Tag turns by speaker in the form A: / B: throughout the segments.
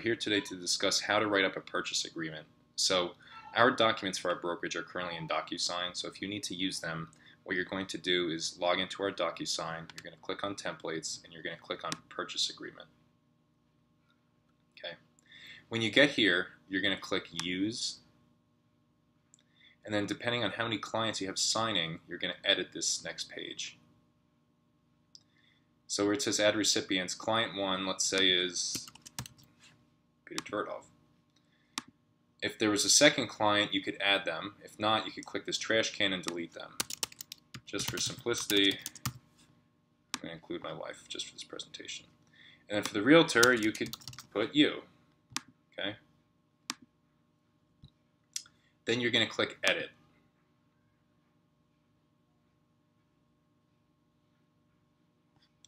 A: We're here today to discuss how to write up a purchase agreement. So our documents for our brokerage are currently in DocUsign, so if you need to use them, what you're going to do is log into our DocUsign, you're going to click on Templates, and you're going to click on Purchase Agreement. Okay. When you get here, you're going to click Use, and then depending on how many clients you have signing, you're going to edit this next page. So where it says Add Recipients, Client 1, let's say, is Peter Tverdov. If there was a second client, you could add them. If not, you could click this trash can and delete them. Just for simplicity, I'm going to include my wife just for this presentation. And then for the realtor, you could put you. Okay. Then you're going to click Edit.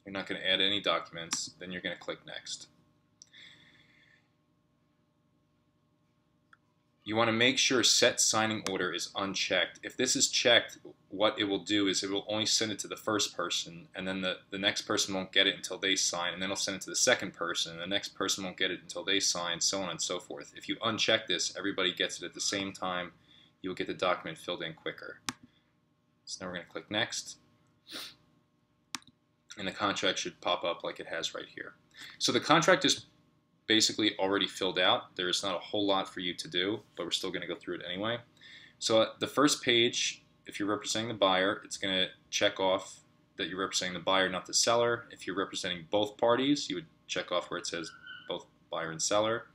A: You're not going to add any documents. Then you're going to click Next. You want to make sure Set Signing Order is unchecked. If this is checked, what it will do is it will only send it to the first person, and then the next person won't get it until they sign, and then it'll send it to the second person, and the next person won't get it until they sign, so on and so forth. If you uncheck this, everybody gets it at the same time. You will get the document filled in quicker. So now we're going to click Next, and the contract should pop up like it has right here. So the contract is basically already filled out. There is not a whole lot for you to do, but we're still going to go through it anyway. So the first page, if you're representing the buyer, it's going to check off that you're representing the buyer, not the seller. If you're representing both parties, you would check off where it says both buyer and seller.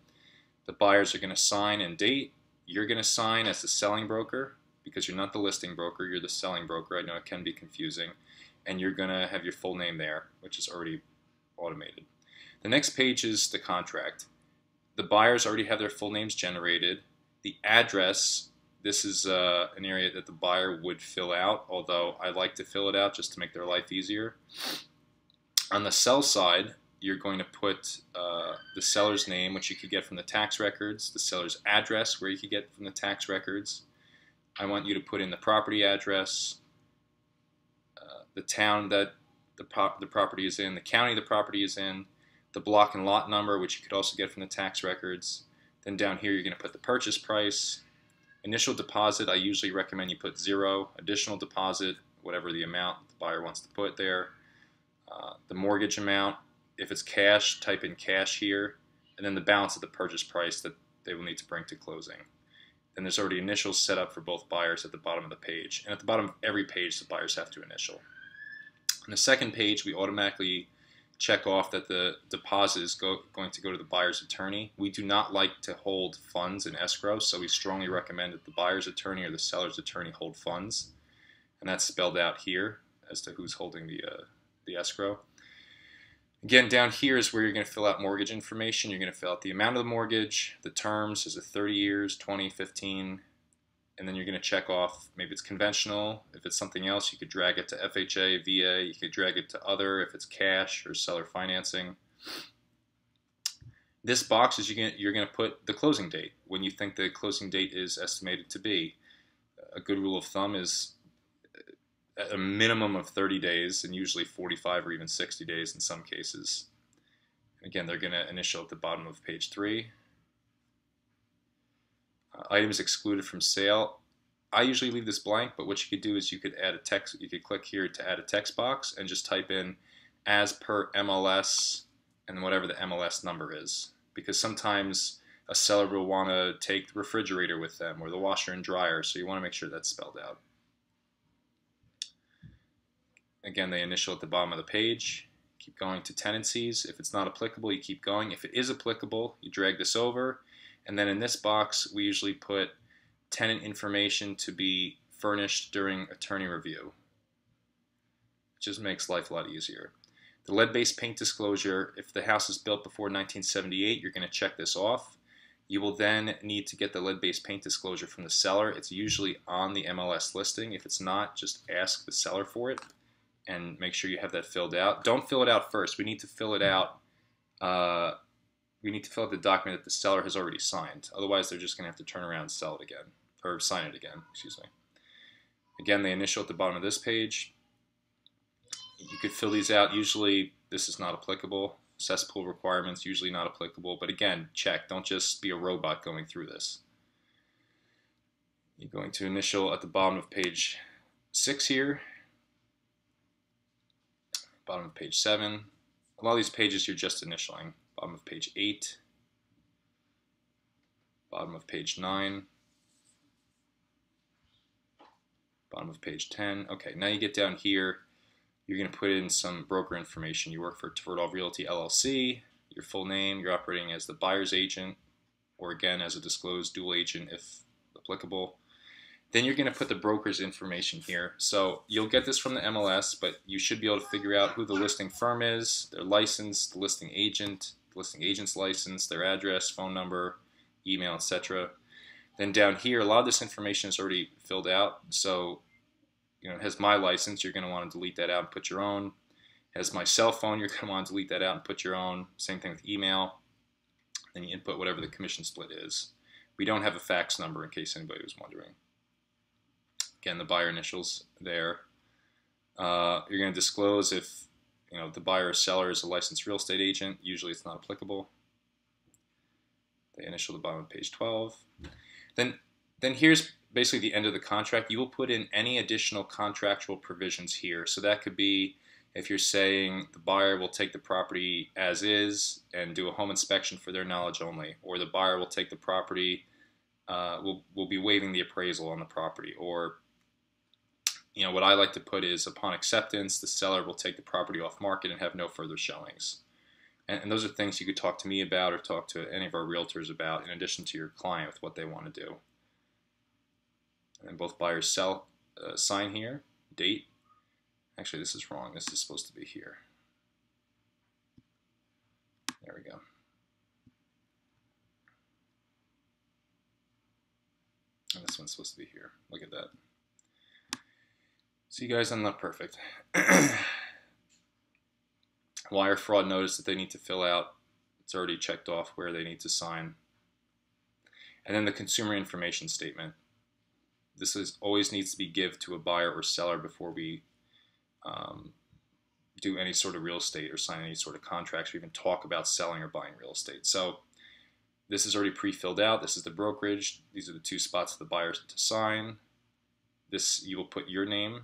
A: The buyers are going to sign and date. You're going to sign as the selling broker because you're not the listing broker, you're the selling broker. I know it can be confusing. And you're going to have your full name there, which is already automated. The next page is the contract. The buyers already have their full names generated. The address, this is an area that the buyer would fill out, although I like to fill it out just to make their life easier. On the sell side, you're going to put the seller's name, which you could get from the tax records, the seller's address, where you could get from the tax records. I want you to put in the property address, the town that the property is in, the county the property is in, the block and lot number, which you could also get from the tax records. Then down here you're going to put the purchase price. Initial deposit, I usually recommend you put 0. Additional deposit, whatever the amount the buyer wants to put there. The mortgage amount, if it's cash, type in cash here. And then the balance of the purchase price that they will need to bring to closing. Then there's already initials set up for both buyers at the bottom of the page. And at the bottom of every page, the buyers have to initial. On the second page, we automatically check off that the deposit is going to go to the buyer's attorney. We do not like to hold funds in escrow, so we strongly recommend that the buyer's attorney or the seller's attorney hold funds. And that's spelled out here as to who's holding the escrow. Again, down here is where you're going to fill out mortgage information. You're going to fill out the amount of the mortgage, the terms, is it 30 years, 20, 15, and then you're going to check off, maybe it's conventional. If it's something else, you could drag it to FHA, VA, you could drag it to other if it's cash or seller financing. This box is you're going to put the closing date, when you think the closing date is estimated to be. A good rule of thumb is a minimum of 30 days and usually 45 or even 60 days in some cases. Again, they're going to initial at the bottom of page 3. Items excluded from sale. I usually leave this blank, but what you could do is you could add a text. You could click here to add a text box and just type in as per MLS and whatever the MLS number is. Because sometimes a seller will want to take the refrigerator with them or the washer and dryer, so you want to make sure that's spelled out. Again, they initial at the bottom of the page. Keep going to tenancies. If it's not applicable, you keep going. If it is applicable, you drag this over. And then in this box, we usually put tenant information to be furnished during attorney review. It just makes life a lot easier. The lead-based paint disclosure, if the house is built before 1978, you're going to check this off. You will then need to get the lead-based paint disclosure from the seller. It's usually on the MLS listing. If it's not, just ask the seller for it and make sure you have that filled out. Don't fill it out first. We need to fill it out. We need to fill out the document that the seller has already signed. Otherwise, they're just going to have to turn around and sell it again, or sign it again, excuse me. Again, they initial at the bottom of this page. You could fill these out. Usually, this is not applicable. cesspool requirements, usually not applicable, but again, check. Don't just be a robot going through this. You're going to initial at the bottom of page 6 here, bottom of page 7. A lot of these pages you're just initialing. Bottom of page 8, bottom of page 9, bottom of page 10. Okay, now you get down here, you're going to put in some broker information. You work for Tverdov Realty LLC, your full name, you're operating as the buyer's agent, or again as a disclosed dual agent if applicable. Then you're going to put the broker's information here. So you'll get this from the MLS, but you should be able to figure out who the listing firm is, their license, the listing agent, the listing agent's license, their address, phone number, email, etc. Then down here, a lot of this information is already filled out. So, it has my license. You're going to want to delete that out and put your own. It has my cell phone. You're going to want to delete that out and put your own. Same thing with email. Then you input whatever the commission split is. We don't have a fax number in case anybody was wondering. Again, the buyer initials there. You're going to disclose if the buyer or seller is a licensed real estate agent. Usually it's not applicable. They initial the bottom of page 12. Then here's basically the end of the contract. You will put in any additional contractual provisions here. So that could be if you're saying the buyer will take the property as is and do a home inspection for their knowledge only, or the buyer will take the property, will be waiving the appraisal on the property, or what I like to put is upon acceptance, the seller will take the property off market and have no further showings. And those are things you could talk to me about or talk to any of our realtors about in addition to your client with what they want to do. And both buyers sign here, date. Actually, this is wrong. This is supposed to be here. There we go. And this one's supposed to be here. Look at that. See, guys, I'm not perfect. Wire fraud notice that they need to fill out. It's already checked off where they need to sign. And then the consumer information statement. This always needs to be given to a buyer or seller before we do any sort of real estate or sign any sort of contracts or even talk about selling or buying real estate. So this is already pre-filled out. This is the brokerage. These are the 2 spots for the buyers to sign. This, you will put your name.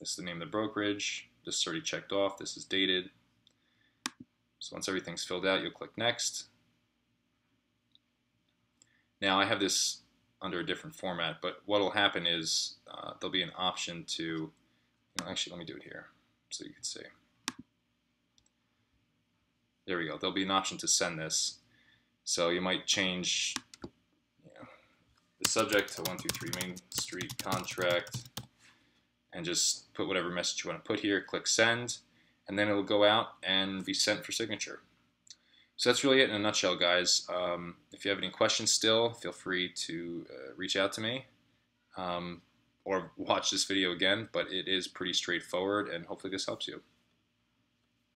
A: This is the name of the brokerage. This is already checked off. This is dated. So once everything's filled out, you'll click Next. Now I have this under a different format, but what will happen is there'll be an option to, actually let me do it here so you can see. There we go. There'll be an option to send this. So you might change the subject to 123 Main Street contract and just put whatever message you want to put here, click Send, and then it will go out and be sent for signature. So that's really it in a nutshell, guys. If you have any questions still, feel free to reach out to me or watch this video again, but it is pretty straightforward, and hopefully this helps you.